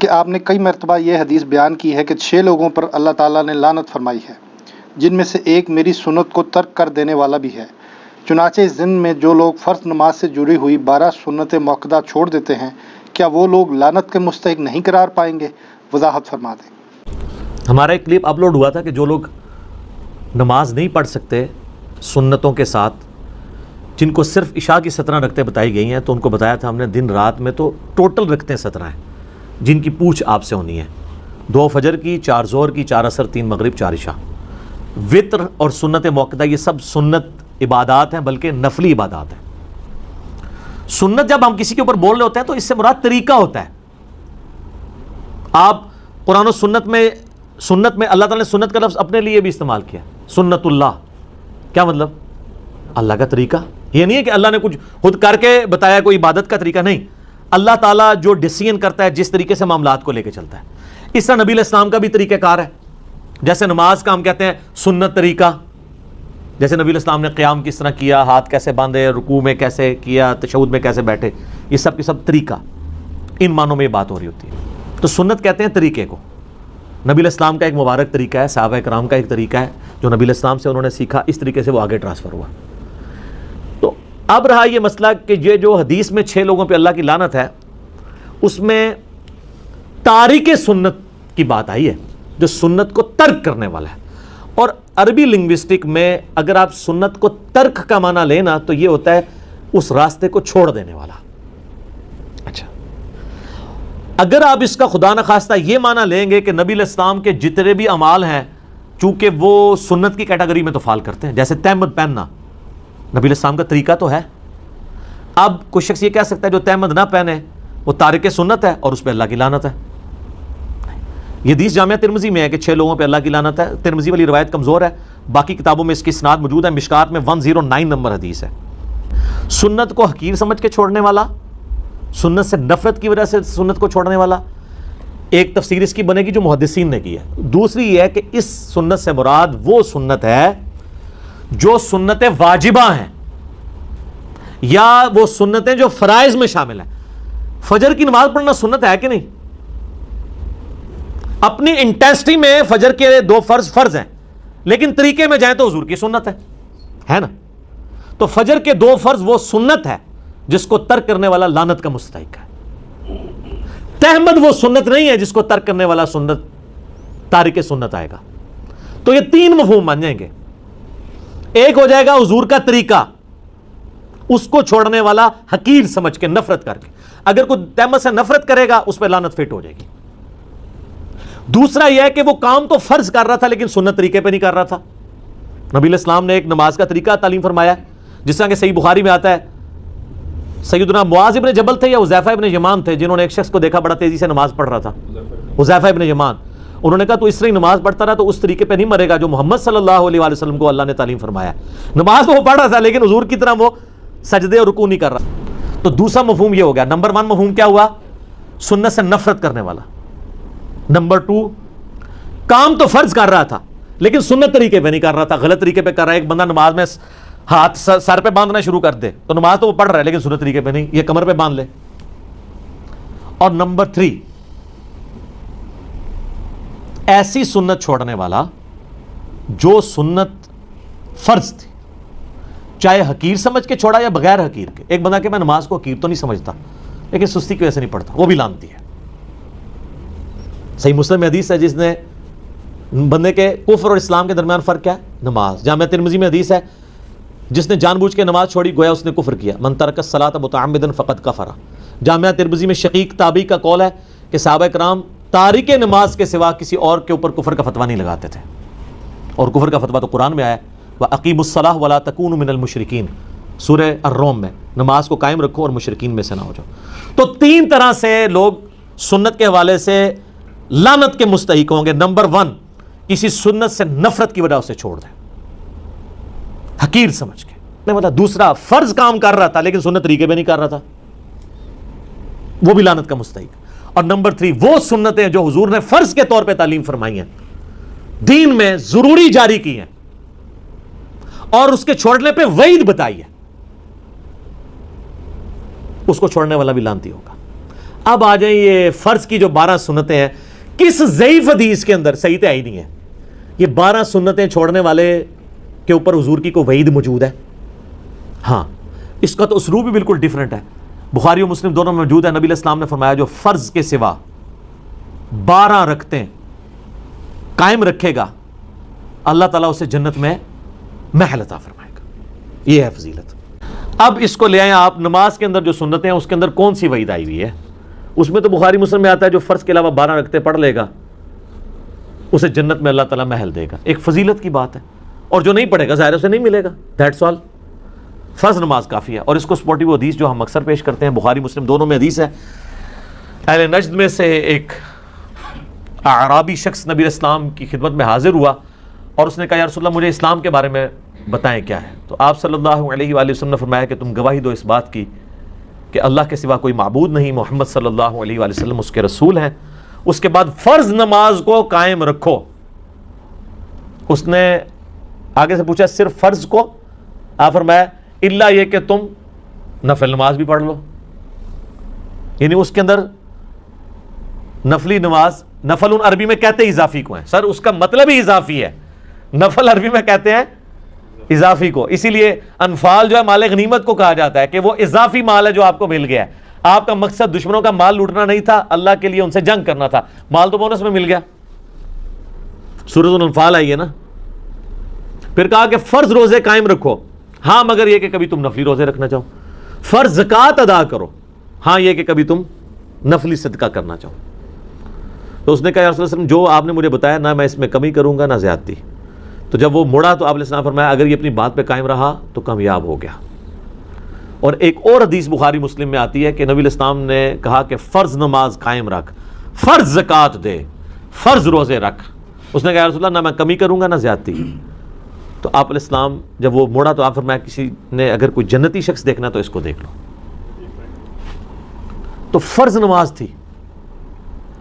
کہ آپ نے کئی مرتبہ یہ حدیث بیان کی ہے کہ 6 لوگوں پر اللہ تعالیٰ نے لعنت فرمائی ہے، جن میں سے ایک میری سنت کو ترک کر دینے والا بھی ہے۔ چنانچہ اس دن میں جو لوگ فرض نماز سے جڑی ہوئی 12 سنت موقدہ چھوڑ دیتے ہیں، کیا وہ لوگ لعنت کے مستحق نہیں قرار پائیں گے؟ وضاحت فرما دیں۔ ہمارا ایک کلپ اپلوڈ ہوا تھا کہ جو لوگ نماز نہیں پڑھ سکتے سنتوں کے ساتھ، جن کو صرف عشاء کی 17 رکعتیں بتائی گئی ہیں، تو ان کو بتایا تھا ہم نے دن رات میں تو ٹوٹل رکعتیں 17 ہیں جن کی پوچھ آپ سے ہونی ہے، 2 فجر کی، 4 ظہر کی، 4 عصر، 3 مغرب، 4 عشاء۔ وطر اور سنت موقدہ یہ سب سنت عبادات ہیں، بلکہ نفلی عبادات ہیں۔ سنت جب ہم کسی کے اوپر بول رہے ہوتے ہیں تو اس سے مراد طریقہ ہوتا ہے۔ آپ قرآن و سنت میں اللہ تعالیٰ نے سنت کا لفظ اپنے لیے بھی استعمال کیا، سنت اللہ، کیا مطلب؟ اللہ کا طریقہ۔ یہ نہیں ہے کہ اللہ نے کچھ خود کر کے بتایا، کوئی عبادت کا طریقہ نہیں۔ اللہ تعالیٰ جو ڈیسیژن کرتا ہے، جس طریقے سے معاملات کو لے کے چلتا ہے، اس طرح نبی علیہ السلام کا بھی طریقہ کار ہے۔ جیسے نماز کا ہم کہتے ہیں سنت طریقہ، جیسے نبی علیہ السلام نے قیام کس طرح کیا، ہاتھ کیسے باندھے، رکوع میں کیسے کیا، تشہد میں کیسے بیٹھے، یہ سب کے سب طریقہ، ان معنوں میں یہ بات ہو رہی ہوتی ہے۔ تو سنت کہتے ہیں طریقے کو۔ نبی علیہ السلام کا ایک مبارک طریقہ ہے، صحابہ کرام کا ایک طریقہ ہے جو نبی علیہ السلام سے انہوں نے سیکھا، اس طریقے سے وہ آگے ٹرانسفر ہوا۔ تو اب رہا یہ مسئلہ کہ یہ جو حدیث میں 6 لوگوں پہ اللہ کی لعنت ہے، اس میں تارک سنت کی بات آئی ہے، جو سنت کو ترک کرنے والا ہے۔ اور عربی لنگوسٹک میں اگر آپ سنت کو ترک کا معنی لینا تو یہ ہوتا ہے اس راستے کو چھوڑ دینے والا۔ اچھا، اگر آپ اس کا خدا نخواستہ یہ معنی لیں گے کہ نبی علیہ السلام کے جتنے بھی اعمال ہیں چونکہ وہ سنت کی کیٹیگری میں تو فال کرتے ہیں، جیسے تہمد پہننا نبی علیہ السلام کا طریقہ تو ہے۔ اب کوئی شخص یہ کہہ سکتا ہے جو تہمد نہ پہنے وہ تارک سنت ہے اور اس پہ اللہ کی لعنت ہے۔ یہ حدیث جامعہ ترمذی میں ہے کہ 6 لوگوں پہ اللہ کی لعنت ہے۔ ترمذی والی روایت کمزور ہے، باقی کتابوں میں اس کی اسناد موجود ہے۔ مشکات میں 109 نمبر حدیث ہے۔ سنت کو حقیر سمجھ کے چھوڑنے والا، سنت سے نفرت کی وجہ سے سنت کو چھوڑنے والا، ایک تفسیر اس کی بنے گی جو محدثین نے کی ہے۔ دوسری یہ ہے کہ اس سنت سے مراد وہ سنت ہے جو سنت واجبہ ہیں یا وہ سنتیں جو فرائض میں شامل ہیں۔ فجر کی نماز پڑھنا سنت ہے کہ نہیں؟ اپنی انٹینسٹی میں فجر کے 2 فرض ہیں، لیکن طریقے میں جائیں تو حضور کی سنت ہے نا؟ تو فجر کے 2 فرض وہ سنت ہے جس کو ترک کرنے والا لعنت کا مستحق ہے۔ تہمد وہ سنت نہیں ہے جس کو ترک کرنے والا سنت تارک سنت آئے گا۔ تو یہ 3 مفہوم بن جائیں گے۔ ایک ہو جائے گا حضور کا طریقہ، اس کو چھوڑنے والا حقیر سمجھ کے، نفرت کر کے۔ اگر کوئی تہمت سے نفرت کرے گا اس پہ لعنت فٹ ہو جائے گی۔ دوسرا یہ ہے کہ وہ کام تو فرض کر رہا تھا لیکن سنت طریقے پہ نہیں کر رہا تھا۔ نبی علیہ السلام نے ایک نماز کا طریقہ تعلیم فرمایا، جس طرح کہ صحیح بخاری میں آتا ہے، سیدنا معاذ ابن جبل تھے یا حذیفہ ابن یمان تھے جنہوں نے ایک شخص کو دیکھا بڑا تیزی سے نماز پڑھ رہا تھا، حذیفہ ابن یمان۔ انہوں نے کہا تو اس طرح نماز پڑھتا رہا تو اس طریقے پہ نہیں مرے گا جو محمد صلی اللہ علیہ وآلہ وسلم کو اللہ نے تعلیم فرمایا۔ نماز تو وہ پڑھ رہا تھا لیکن حضور کی طرح وہ سجدے اور رکوع نہیں کر رہا۔ تو دوسرا مفہوم یہ ہو گیا۔ نمبر 1 مفہوم کیا ہوا؟ سنت سے نفرت کرنے والا۔ نمبر 2، کام تو فرض کر رہا تھا لیکن سنت طریقے پہ نہیں کر رہا تھا، غلط طریقے پہ کر رہا ہے۔ ایک بندہ نماز میں ہاتھ سر پہ باندھنا شروع کر دے تو نماز تو وہ پڑھ رہا ہے لیکن سنت طریقے پہ نہیں، یہ کمر پہ باندھ لے۔ اور نمبر 3، ایسی سنت چھوڑنے والا جو سنت فرض تھی، چاہے حقیر سمجھ کے چھوڑا یا بغیر حقیر کے۔ ایک بندہ کہ میں نماز کو حقیر تو نہیں سمجھتا لیکن سستی کی وجہ سے نہیں پڑھتا، وہ بھی لعنتی ہے۔ صحیح مسلم میں حدیث ہے جس نے بندے کے کفر اور اسلام کے درمیان فرق کیا ہے؟ نماز۔ جامعہ ترمذی میں حدیث ہے جس نے جان بوجھ کے نماز چھوڑی گویا اس نے کفر کیا، من ترک الصلاۃ متعمدا فقد کفر۔ جامعہ ترمذی میں شقیق تابعی کا قول ہے کہ صحابہ کرام تارک نماز کے سوا کسی اور کے اوپر کفر کا فتویٰ نہیں لگاتے تھے، اور کفر کا فتویٰ تو قرآن میں آیا ہے، وَأَقِیمُوا الصَّلَاةَ وَلَا تَكُونُوا مِنَ الْمُشْرِكِينَ، سورہ الروم میں، نماز کو قائم رکھو اور مشرکین میں سے نہ ہو جاؤ۔ تو 3 طرح سے لوگ سنت کے حوالے سے لعنت کے مستحق ہوں گے۔ نمبر 1، کسی سنت سے نفرت کی وجہ سے چھوڑ دیں، حقیر سمجھ کے۔ دوسرا، فرض کام کر رہا تھا لیکن سنت طریقے پہ نہیں کر رہا تھا، وہ بھی لعنت کا مستحق۔ اور نمبر 3، وہ سنتیں جو حضور نے فرض کے طور پہ تعلیم فرمائی ہیں، دین میں ضروری جاری کی ہیں اور اس کے چھوڑنے پہ وعید بتائی ہے، اس کو چھوڑنے والا بھی لعنتی ہوگا۔ اب آ جائیں یہ فرض کی جو 12 سنتیں ہیں، کس ضعیف حدیث کے اندر صحیح تو ہی نہیں ہے یہ 12 سنتیں چھوڑنے والے کے اوپر حضور کی کوئی وعید موجود ہے؟ ہاں، اس کا تو اسلوب بھی بالکل ڈیفرنٹ ہے، بخاری و مسلم دونوں میں موجود ہے۔ نبی علیہ السلام نے فرمایا جو فرض کے سوا 12 رکھتے قائم رکھے گا اللہ تعالیٰ اسے جنت میں محل عطا فرمائے گا، یہ ہے فضیلت۔ اب اس کو لے آئیں آپ، نماز کے اندر جو سنتیں ہیں اس کے اندر کون سی وعید آئی ہوئی ہے؟ اس میں تو بخاری مسلم میں آتا ہے جو فرض کے علاوہ 12 رکھتے پڑھ لے گا اسے جنت میں اللہ تعالیٰ محل دے گا، ایک فضیلت کی بات ہے، اور جو نہیں پڑھے گا ظاہر اسے نہیں ملے گا، دیٹس آل۔ فرض نماز کافی ہے، اور اس کو سپورٹی وہ حدیث جو ہم اکثر پیش کرتے ہیں، بخاری مسلم دونوں میں حدیث ہے، اہل نجد میں سے ایک اعرابی شخص نبی اسلام کی خدمت میں حاضر ہوا اور اس نے کہا یا رسول اللہ مجھے اسلام کے بارے میں بتائیں کیا ہے، تو آپ صلی اللہ علیہ وآلہ وسلم نے فرمایا کہ تم گواہی دو اس بات کی کہ اللہ کے سوا کوئی معبود نہیں، محمد صلی اللہ علیہ وآلہ وسلم اس کے رسول ہیں، اس کے بعد فرض نماز کو قائم رکھو۔ اس نے آگے سے پوچھا صرف فرض کو؟ آپ فرمایا الا یہ کہ تم نفل نماز بھی پڑھ لو، یعنی اس کے اندر نفلی نماز، نفل عربی میں کہتے ہیں اضافی کو ہیں، سر اس کا مطلب ہی اضافی ہے، نفل عربی میں کہتے ہیں اضافی کو، اسی لیے انفال جو ہے مال غنیمت کو کہا جاتا ہے کہ وہ اضافی مال ہے جو آپ کو مل گیا ہے، آپ کا مقصد دشمنوں کا مال لوٹنا نہیں تھا، اللہ کے لیے ان سے جنگ کرنا تھا، مال تو بونس میں مل گیا، سورۃ الانفال آئی ہے نا۔ پھر کہا کہ فرض روزے قائم رکھو، ہاں مگر یہ کہ کبھی تم نفلی روزے رکھنا چاہو، فرض زکوٰۃ ادا کرو، ہاں یہ کہ کبھی تم نفلی صدقہ کرنا چاہو۔ تو اس نے کہا یا رسول اللہ جو آپ نے مجھے بتایا نہ میں اس میں کمی کروں گا نہ زیادتی۔ تو جب وہ مڑا تو آپ علیہ السلام فرمایا اگر یہ اپنی بات پہ قائم رہا تو کامیاب ہو گیا۔ اور ایک اور حدیث بخاری مسلم میں آتی ہے کہ نبی علیہ السلام نے کہا کہ فرض نماز قائم رکھ، فرض زکوٰۃ دے، فرض روزے رکھ۔ اس نے کہا یا رسول اللہ نہ میں کمی کروں گا نہ زیادتی۔ تو آپ علیہ السلام جب وہ مڑا تو آپ فرمایا کسی نے اگر کوئی جنتی شخص دیکھنا تو اس کو دیکھ لو۔ تو فرض نماز تھی،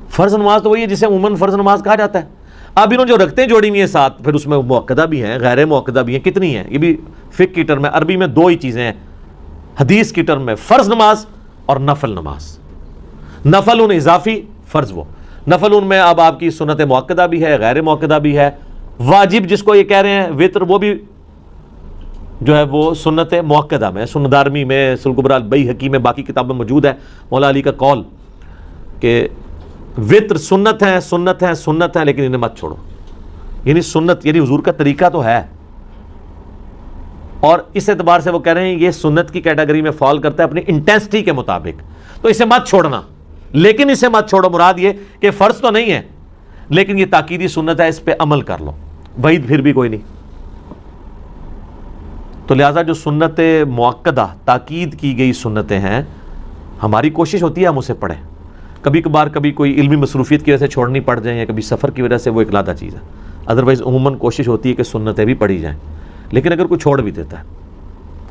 فرض نماز تو وہی ہے جسے عموماً فرض نماز کہا جاتا ہے۔ اب انہوں جو رکھتے ہیں جوڑی ہوئی ہیں ساتھ، پھر اس میں مؤکدہ بھی ہیں غیر مؤکدہ بھی ہیں، کتنی ہیں؟ یہ بھی فقہ کی ٹرم میں، عربی میں 2 ہی چیزیں ہیں حدیث کی ٹرم میں، فرض نماز اور نفل نماز۔ نفل ان اضافی، فرض وہ، نفل ان میں اب آپ کی سنت مؤکدہ بھی ہے غیر مؤکدہ بھی ہے، واجب جس کو یہ کہہ رہے ہیں وطر وہ بھی جو ہے وہ سنت مؤکدہ میں، سنن دارمی میں، سنن کبریٰ البیہقی میں، باقی کتابوں میں موجود ہے مولا علی کا قول کہ وطر سنت ہیں سنت ہیں سنت ہیں لیکن انہیں مت چھوڑو، یعنی سنت یعنی حضور کا طریقہ تو ہے، اور اس اعتبار سے وہ کہہ رہے ہیں یہ سنت کی کیٹیگری میں فال کرتا ہے اپنی انٹینسٹی کے مطابق، تو اسے مت چھوڑنا، لیکن اسے مت چھوڑو مراد یہ کہ فرض تو نہیں ہے لیکن یہ تاکیدی سنت ہے، اس پہ عمل کر لو، وعید پھر بھی کوئی نہیں۔ تو لہٰذا جو سنت مؤکدہ تاکید کی گئی سنتیں ہیں ہماری کوشش ہوتی ہے ہم اسے پڑھیں، کبھی کبھار کبھی کوئی علمی مصروفیت کی وجہ سے چھوڑنی پڑ جائیں یا کبھی سفر کی وجہ سے وہ ایک علیحدہ چیز ہے، ادروائز عموماً کوشش ہوتی ہے کہ سنتیں بھی پڑھی جائیں، لیکن اگر کوئی چھوڑ بھی دیتا ہے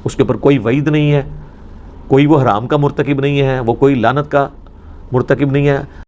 اس کے اوپر کوئی وعید نہیں ہے، کوئی وہ حرام کا مرتکب نہیں ہے، وہ کوئی لعنت کا مرتکب نہیں ہے۔